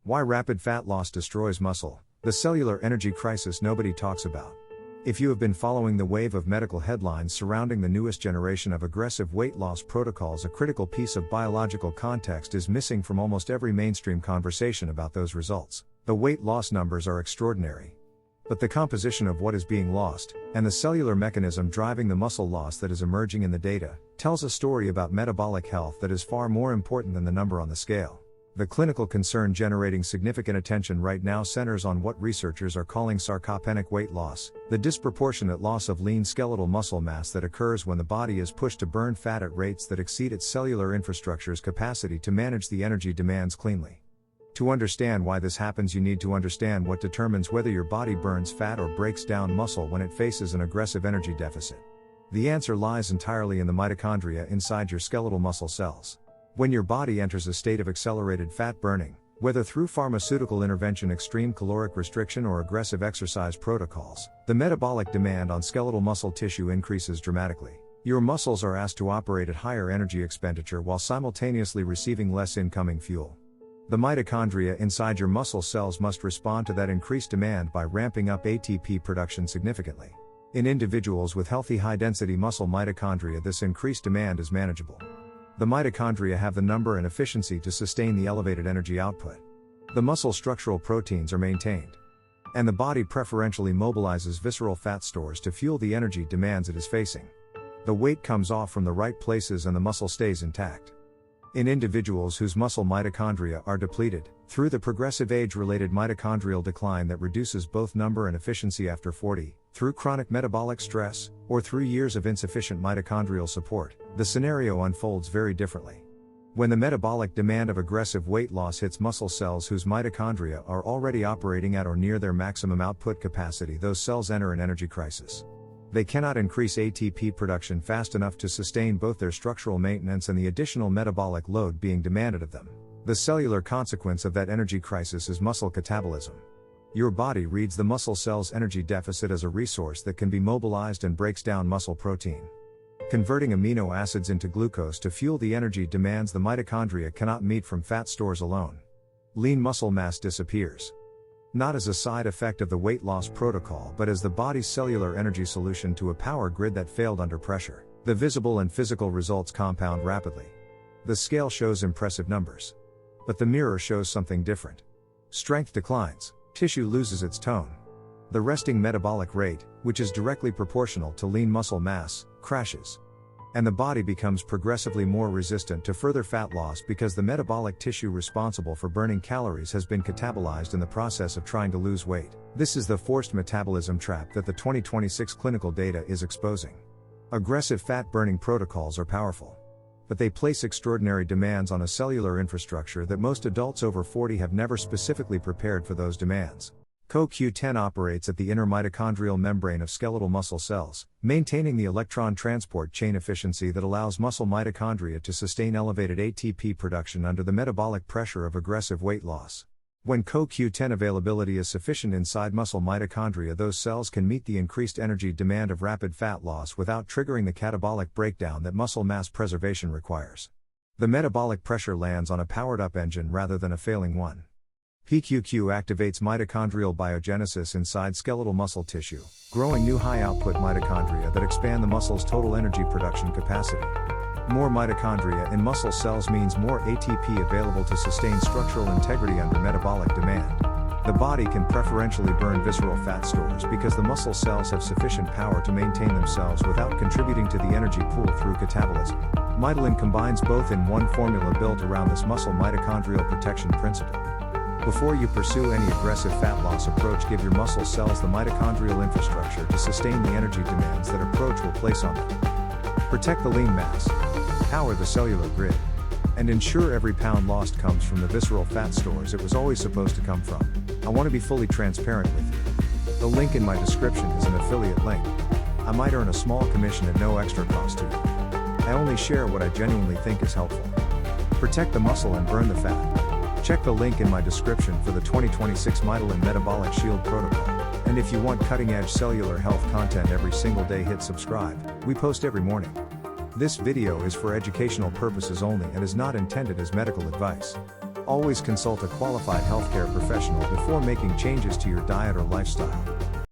Why rapid fat loss destroys muscle, the cellular energy crisis nobody talks about. If you have been following the wave of medical headlines surrounding the newest generation of aggressive weight loss protocols, a critical piece of biological context is missing from almost every mainstream conversation about those results. The weight loss numbers are extraordinary. But the composition of what is being lost, and the cellular mechanism driving the muscle loss that is emerging in the data, tells a story about metabolic health that is far more important than the number on the scale. The clinical concern generating significant attention right now centers on what researchers are calling sarcopenic weight loss, the disproportionate loss of lean skeletal muscle mass that occurs when the body is pushed to burn fat at rates that exceed its cellular infrastructure's capacity to manage the energy demands cleanly. To understand why this happens, you need to understand what determines whether your body burns fat or breaks down muscle when it faces an aggressive energy deficit. The answer lies entirely in the mitochondria inside your skeletal muscle cells. When your body enters a state of accelerated fat burning, whether through pharmaceutical intervention, extreme caloric restriction, or aggressive exercise protocols, the metabolic demand on skeletal muscle tissue increases dramatically. Your muscles are asked to operate at higher energy expenditure while simultaneously receiving less incoming fuel. The mitochondria inside your muscle cells must respond to that increased demand by ramping up ATP production significantly. In individuals with healthy high-density muscle mitochondria, this increased demand is manageable. The mitochondria have the number and efficiency to sustain the elevated energy output. The muscle structural proteins are maintained. And the body preferentially mobilizes visceral fat stores to fuel the energy demands it is facing. The weight comes off from the right places and the muscle stays intact. In individuals whose muscle mitochondria are depleted, through the progressive age-related mitochondrial decline that reduces both number and efficiency after 40, through chronic metabolic stress, or through years of insufficient mitochondrial support, the scenario unfolds very differently. When the metabolic demand of aggressive weight loss hits muscle cells whose mitochondria are already operating at or near their maximum output capacity, those cells enter an energy crisis. They cannot increase ATP production fast enough to sustain both their structural maintenance and the additional metabolic load being demanded of them. The cellular consequence of that energy crisis is muscle catabolism. Your body reads the muscle cell's energy deficit as a resource that can be mobilized and breaks down muscle protein. Converting amino acids into glucose to fuel the energy demands the mitochondria cannot meet from fat stores alone. Lean muscle mass disappears. Not as a side effect of the weight loss protocol, but as the body's cellular energy solution to a power grid that failed under pressure. The visible and physical results compound rapidly. The scale shows impressive numbers. But the mirror shows something different. Strength declines, tissue loses its tone. The resting metabolic rate, which is directly proportional to lean muscle mass, crashes. And the body becomes progressively more resistant to further fat loss because the metabolic tissue responsible for burning calories has been catabolized in the process of trying to lose weight. This is the forced metabolism trap that the 2026 clinical data is exposing. Aggressive fat-burning protocols are powerful. But they place extraordinary demands on a cellular infrastructure that most adults over 40 have never specifically prepared for those demands. CoQ10 operates at the inner mitochondrial membrane of skeletal muscle cells, maintaining the electron transport chain efficiency that allows muscle mitochondria to sustain elevated ATP production under the metabolic pressure of aggressive weight loss. When CoQ10 availability is sufficient inside muscle mitochondria, those cells can meet the increased energy demand of rapid fat loss without triggering the catabolic breakdown that muscle mass preservation requires. The metabolic pressure lands on a powered-up engine rather than a failing one. PQQ activates mitochondrial biogenesis inside skeletal muscle tissue, growing new high-output mitochondria that expand the muscle's total energy production capacity. More mitochondria in muscle cells means more ATP available to sustain structural integrity under metabolic demand. The body can preferentially burn visceral fat stores because the muscle cells have sufficient power to maintain themselves without contributing to the energy pool through catabolism. Mitolyn combines both in one formula built around this muscle mitochondrial protection principle. Before you pursue any aggressive fat loss approach, give your muscle cells the mitochondrial infrastructure to sustain the energy demands that approach will place on them. Protect the lean mass, power the cellular grid, and ensure every pound lost comes from the visceral fat stores it was always supposed to come from. I want to be fully transparent with you. The link in my description is an affiliate link. I might earn a small commission at no extra cost to you. I only share what I genuinely think is helpful. Protect the muscle and burn the fat. Check the link in my description for the 2026 Mitolyn Metabolic Shield Protocol. And if you want cutting-edge cellular health content every single day, hit subscribe. We post every morning. This video is for educational purposes only and is not intended as medical advice. Always consult a qualified healthcare professional before making changes to your diet or lifestyle.